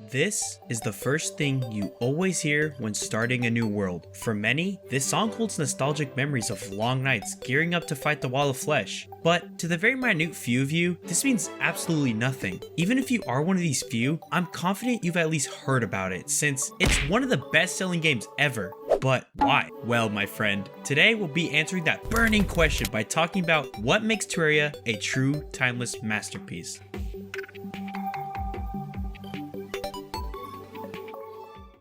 This is the first thing you always hear when starting a new world. For many, this song holds nostalgic memories of long nights gearing up to fight the wall of flesh. But to the very minute few of you, this means absolutely nothing. Even if you are one of these few, I'm confident you've at least heard about it, since it's one of the best-selling games ever. But why? Well, my friend, today we'll be answering that burning question by talking about what makes Terraria a true timeless masterpiece.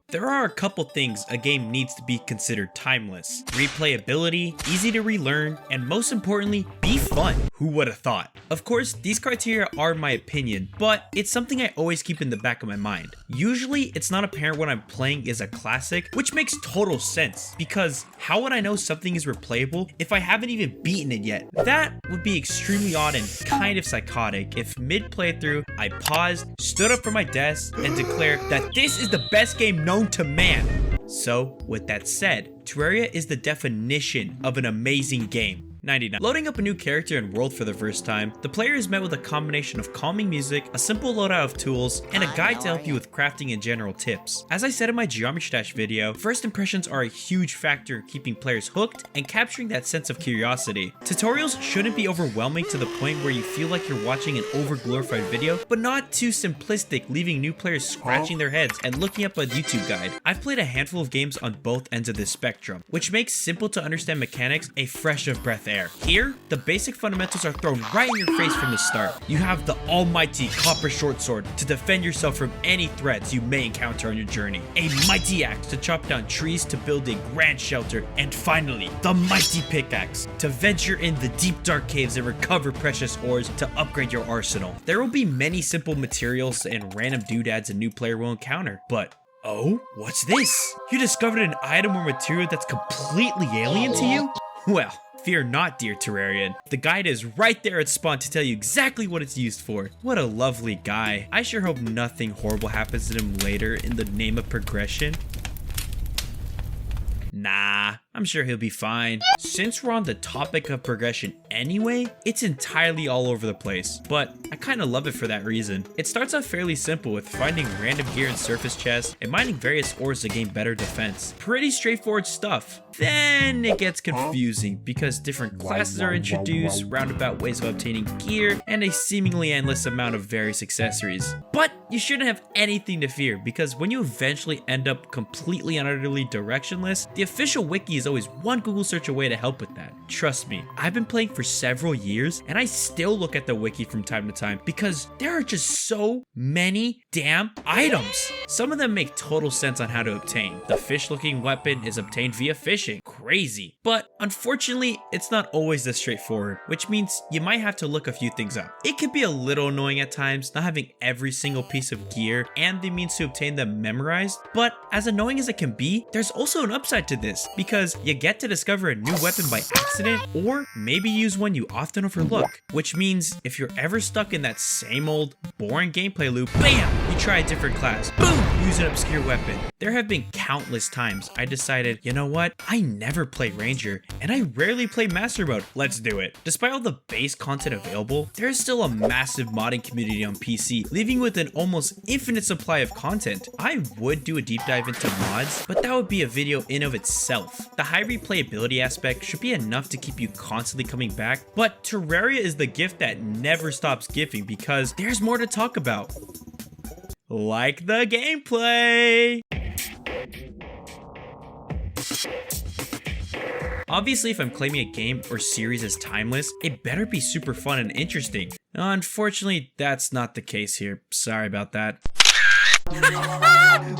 There are a couple things a game needs to be considered timeless: replayability, easy to relearn, and most importantly, be fun. Who would have thought? Of course, these criteria are my opinion, but it's something I always keep in the back of my mind. Usually, it's not apparent when I'm playing is a classic, which makes total sense, because how would I know something is replayable if I haven't even beaten it yet? That would be extremely odd and kind of psychotic if mid-playthrough, I paused, stood up from my desk, and declared that this is the best game known to man. So, with that said, Terraria is the definition of an amazing game. 99. Loading up a new character and world for the first time, the player is met with a combination of calming music, a simple loadout of tools, and a guide to help you with crafting and general tips. As I said in my Geometry Dash video, first impressions are a huge factor in keeping players hooked and capturing that sense of curiosity. Tutorials shouldn't be overwhelming to the point where you feel like you're watching an over-glorified video, but not too simplistic, leaving new players scratching their heads and looking up a YouTube guide. I've played a handful of games on both ends of this spectrum, which makes simple to understand mechanics a fresh of breath air. Here, the basic fundamentals are thrown right in your face from the start. You have the almighty copper short sword to defend yourself from any threats you may encounter on your journey, a mighty axe to chop down trees to build a grand shelter, and finally, the mighty pickaxe to venture in the deep dark caves and recover precious ores to upgrade your arsenal. There will be many simple materials and random doodads a new player will encounter, but oh, what's this? You discovered an item or material that's completely alien to you? Well, fear not, dear Terrarian. The guide is right there at spawn to tell you exactly what it's used for. What a lovely guy. I sure hope nothing horrible happens to him later in the name of progression. Nah, I'm sure he'll be fine. Since we're on the topic of progression anyway, it's entirely all over the place, but I kind of love it for that reason. It starts off fairly simple with finding random gear in surface chests and mining various ores to gain better defense. Pretty straightforward stuff. Then it gets confusing because different classes are introduced, roundabout ways of obtaining gear, and a seemingly endless amount of various accessories. But you shouldn't have anything to fear, because when you eventually end up completely and utterly directionless, the official wiki is always one Google search away to help with that. Trust me, I've been playing for several years and I still look at the wiki from time to time because there are just so many damn items. Some of them make total sense on how to obtain. The fish-looking weapon is obtained via fishing. Crazy. But unfortunately, it's not always this straightforward, which means you might have to look a few things up. It can be a little annoying at times not having every single piece of gear and the means to obtain them memorized, but as annoying as it can be, there's also an upside to this, because you get to discover a new weapon by accident, or maybe use one you often overlook, which means if you're ever stuck in that same old boring gameplay loop, bam, you try a different class, boom, use an obscure weapon. There have been countless times I decided, you know what, I never play Ranger, and I rarely play Master Mode, let's do it. Despite all the base content available, there is still a massive modding community on PC, leaving with an almost infinite supply of content. I would do a deep dive into mods, but that would be a video in of itself. The high replayability aspect should be enough to keep you constantly coming back, but Terraria is the gift that never stops giving because there's more to talk about. Like the gameplay! Obviously, if I'm claiming a game or series as timeless, it better be super fun and interesting. Unfortunately, that's not the case here. Sorry about that.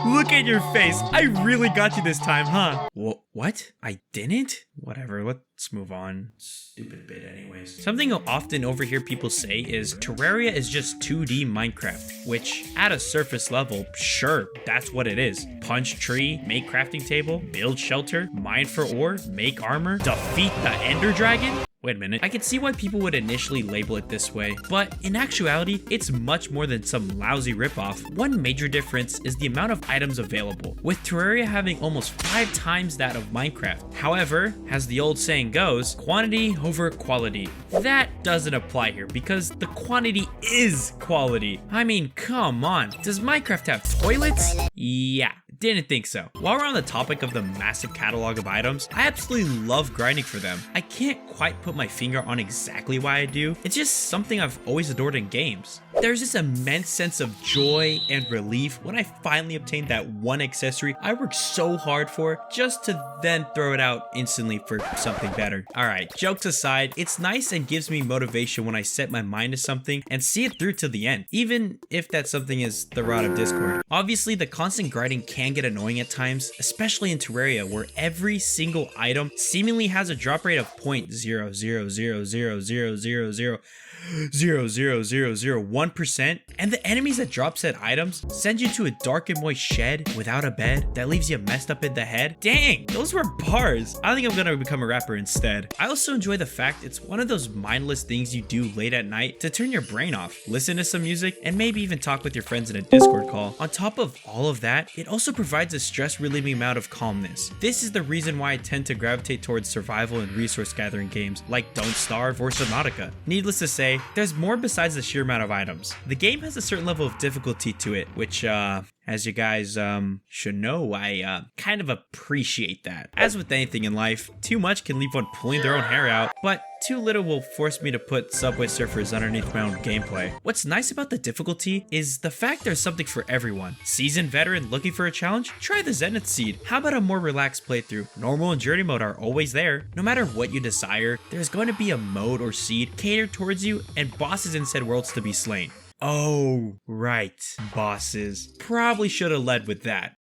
Look at your face. I really got you this time, huh? What? I didn't? Whatever, let's move on. Stupid bit anyways. Something I'll often overhear people say is Terraria is just 2D Minecraft, which at a surface level, sure, that's what it is. Punch tree, make crafting table, build shelter, mine for ore, make armor, defeat the Ender Dragon. Wait a minute, I can see why people would initially label it this way, but in actuality, it's much more than some lousy ripoff. One major difference is the amount of items available, with Terraria having almost 5 times that of Minecraft. However, as the old saying goes, quantity over quality. That doesn't apply here because the quantity is quality. I mean, come on, does Minecraft have toilets? Yeah. Didn't think so. While we're on the topic of the massive catalog of items, I absolutely love grinding for them. I can't quite put my finger on exactly why I do. It's just something I've always adored in games. There's this immense sense of joy and relief when I finally obtained that one accessory I worked so hard for just to then throw it out instantly for something better. Alright, jokes aside, it's nice and gives me motivation when I set my mind to something and see it through to the end, even if that something is the rod of Discord. Obviously, the constant grinding can get annoying at times, especially in Terraria where every single item seemingly has a drop rate of 0.00000000001%, and the enemies that drop said items send you to a dark and moist shed without a bed that leaves you messed up in the head. Dang, those were bars. I think I'm gonna become a rapper instead. I also enjoy the fact it's one of those mindless things you do late at night to turn your brain off, listen to some music, and maybe even talk with your friends in a Discord call. On top of all of that, it also provides a stress-relieving amount of calmness. This is the reason why I tend to gravitate towards survival and resource gathering games like Don't Starve or Subnautica. Needless to say, there's more besides the sheer amount of items. The game has a certain level of difficulty to it, which as you guys should know, I kind of appreciate that. As with anything in life, too much can leave one pulling their own hair out, but too little will force me to put Subway Surfers underneath my own gameplay. What's nice about the difficulty is the fact there's something for everyone. Seasoned veteran looking for a challenge? Try the Zenith Seed. How about a more relaxed playthrough? Normal and journey mode are always there. No matter what you desire, there's going to be a mode or seed catered towards you and bosses in said worlds to be slain. Oh, right, bosses. Probably should have led with that.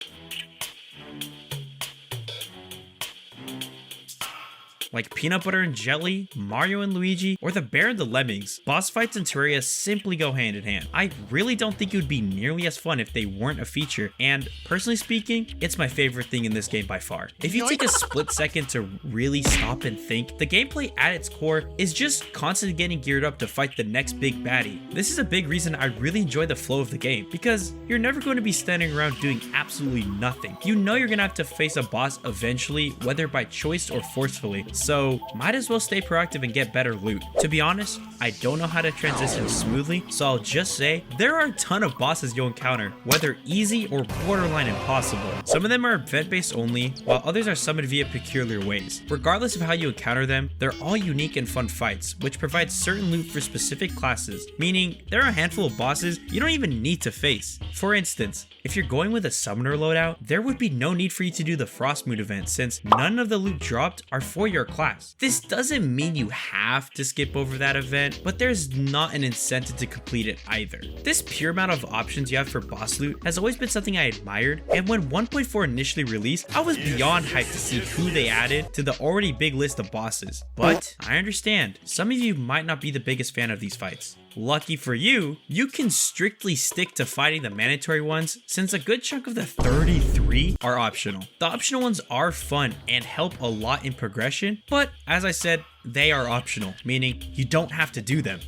Like Peanut Butter and Jelly, Mario and Luigi, or the Bear and the Lemmings, boss fights in Terraria simply go hand in hand. I really don't think it would be nearly as fun if they weren't a feature, and personally speaking, it's my favorite thing in this game by far. If you take a split second to really stop and think, the gameplay at its core is just constantly getting geared up to fight the next big baddie. This is a big reason I really enjoy the flow of the game, because you're never going to be standing around doing absolutely nothing. You know you're gonna have to face a boss eventually, whether by choice or forcefully. So might as well stay proactive and get better loot. To be honest, I don't know how to transition smoothly, so I'll just say there are a ton of bosses you'll encounter, whether easy or borderline impossible. Some of them are event based only, while others are summoned via peculiar ways. Regardless of how you encounter them, they're all unique and fun fights, which provide certain loot for specific classes, meaning there are a handful of bosses you don't even need to face. For instance, if you're going with a summoner loadout, there would be no need for you to do the Frost Moon event since none of the loot dropped are for your class. This doesn't mean you have to skip over that event, but there's not an incentive to complete it either. This pure amount of options you have for boss loot has always been something I admired, and when 1.4 initially released, I was beyond hyped to see who they added to the already big list of bosses. But I understand, some of you might not be the biggest fan of these fights. Lucky for you, you can strictly stick to fighting the mandatory ones since a good chunk of the 33 are optional. The optional ones are fun and help a lot in progression, but as I said, they are optional, meaning you don't have to do them.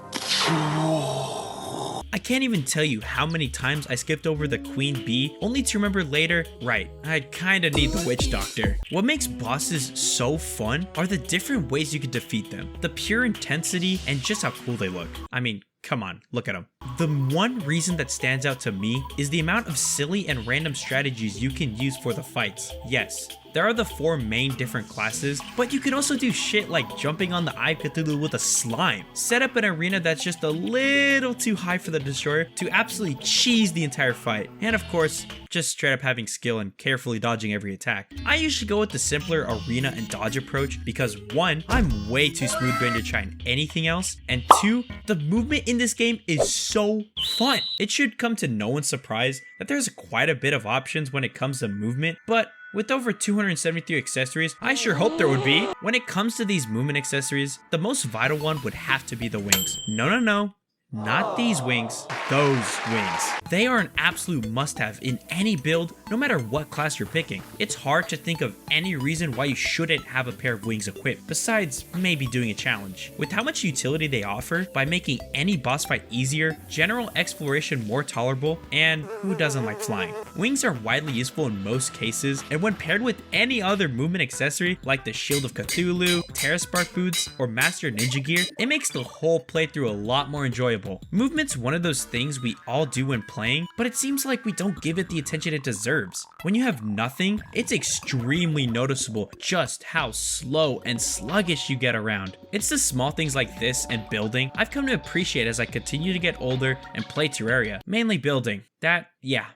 I can't even tell you how many times I skipped over the Queen Bee, only to remember later, right, I kinda need the Witch Doctor. What makes bosses so fun are the different ways you can defeat them, the pure intensity, and just how cool they look. I mean, come on, look at them. The one reason that stands out to me is the amount of silly and random strategies you can use for the fights. Yes, there are the 4 main different classes, but you can also do shit like jumping on the Eye Cthulhu with a slime, set up an arena that's just a little too high for the destroyer to absolutely cheese the entire fight, and of course, just straight up having skill and carefully dodging every attack. I usually go with the simpler arena and dodge approach because 1, I'm way too smooth brained to try anything else, and 2, the movement in this game is so fun. It should come to no one's surprise that there's quite a bit of options when it comes to movement, but with over 273 accessories, I sure hope there would be. When it comes to these movement accessories, the most vital one would have to be the wings. No, Not these wings, those wings. They are an absolute must-have in any build, no matter what class you're picking. It's hard to think of any reason why you shouldn't have a pair of wings equipped, besides maybe doing a challenge. With how much utility they offer, by making any boss fight easier, general exploration more tolerable, and who doesn't like flying? Wings are widely useful in most cases, and when paired with any other movement accessory like the Shield of Cthulhu, Terra Spark Boots, or Master Ninja Gear, it makes the whole playthrough a lot more enjoyable. Movement's one of those things we all do when playing, but it seems like we don't give it the attention it deserves. When you have nothing, it's extremely noticeable just how slow and sluggish you get around. It's the small things like this and building I've come to appreciate as I continue to get older and play Terraria, mainly building.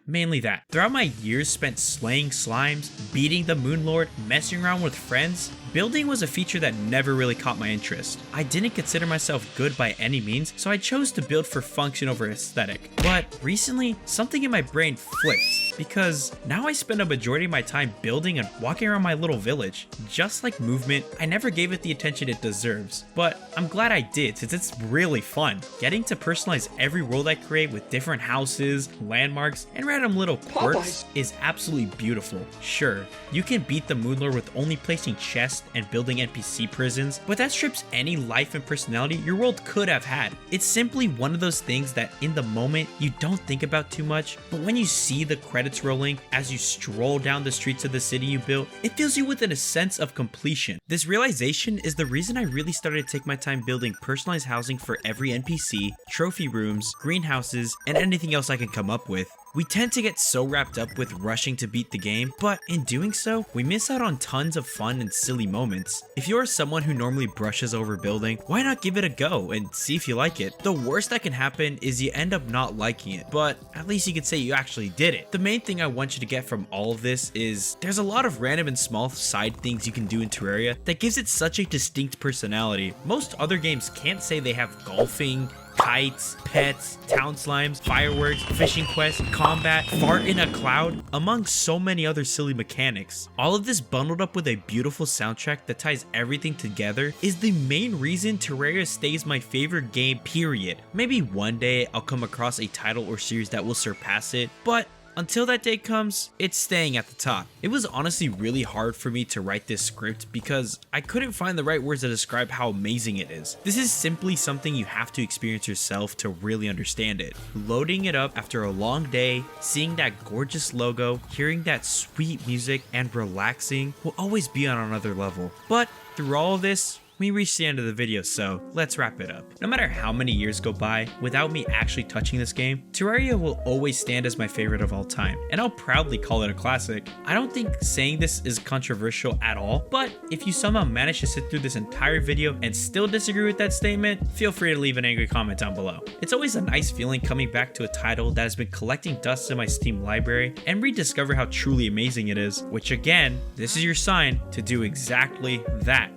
Mainly that. Throughout my years spent slaying slimes, beating the Moon Lord, messing around with friends, building was a feature that never really caught my interest. I didn't consider myself good by any means, so I chose to build for function over aesthetic. But recently, something in my brain flipped, because now I spend a majority of my time building and walking around my little village. Just like movement, I never gave it the attention it deserves, but I'm glad I did since it's really fun. Getting to personalize every world I create with different houses, landmarks, and random little quirks is absolutely beautiful. Sure, you can beat the Moon Lord with only placing chests and building NPC prisons, but that strips any life and personality your world could have had. It's simply one of those things that in the moment you don't think about too much, but when you see the credits rolling as you stroll down the streets of the city you built, it fills you with a sense of completion. This realization is the reason I really started to take my time building personalized housing for every NPC, trophy rooms, greenhouses, and anything else I can come up with. We tend to get so wrapped up with rushing to beat the game, but in doing so, we miss out on tons of fun and silly moments. If you're someone who normally brushes over building, why not give it a go and see if you like it? The worst that can happen is you end up not liking it, but at least you can say you actually did it. The main thing I want you to get from all of this is there's a lot of random and small side things you can do in Terraria that gives it such a distinct personality. Most other games can't say they have golfing, kites, pets, town slimes, fireworks, fishing quests, combat, fart in a cloud, among so many other silly mechanics. All of this bundled up with a beautiful soundtrack that ties everything together is the main reason Terraria stays my favorite game, period. Maybe one day I'll come across a title or series that will surpass it, but until that day comes, it's staying at the top. It was honestly really hard for me to write this script because I couldn't find the right words to describe how amazing it is. This is simply something you have to experience yourself to really understand it. Loading it up after a long day, seeing that gorgeous logo, hearing that sweet music, and relaxing will always be on another level. But through all of this, we reached the end of the video, so let's wrap it up. No matter how many years go by without me actually touching this game, Terraria will always stand as my favorite of all time, and I'll proudly call it a classic. I don't think saying this is controversial at all, but if you somehow manage to sit through this entire video and still disagree with that statement, feel free to leave an angry comment down below. It's always a nice feeling coming back to a title that has been collecting dust in my Steam library and rediscover how truly amazing it is, which again, this is your sign to do exactly that.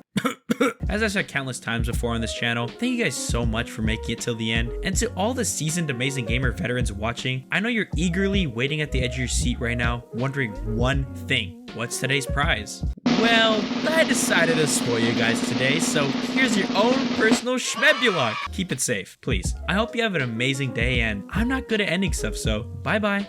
As I've said countless times before on this channel, thank you guys so much for making it till the end, and to all the seasoned Amazing Gamer veterans watching, I know you're eagerly waiting at the edge of your seat right now, wondering one thing: what's today's prize? Well, I decided to spoil you guys today, so here's your own personal Schmebulok. Keep it safe, please. I hope you have an amazing day, and I'm not good at ending stuff, so bye bye.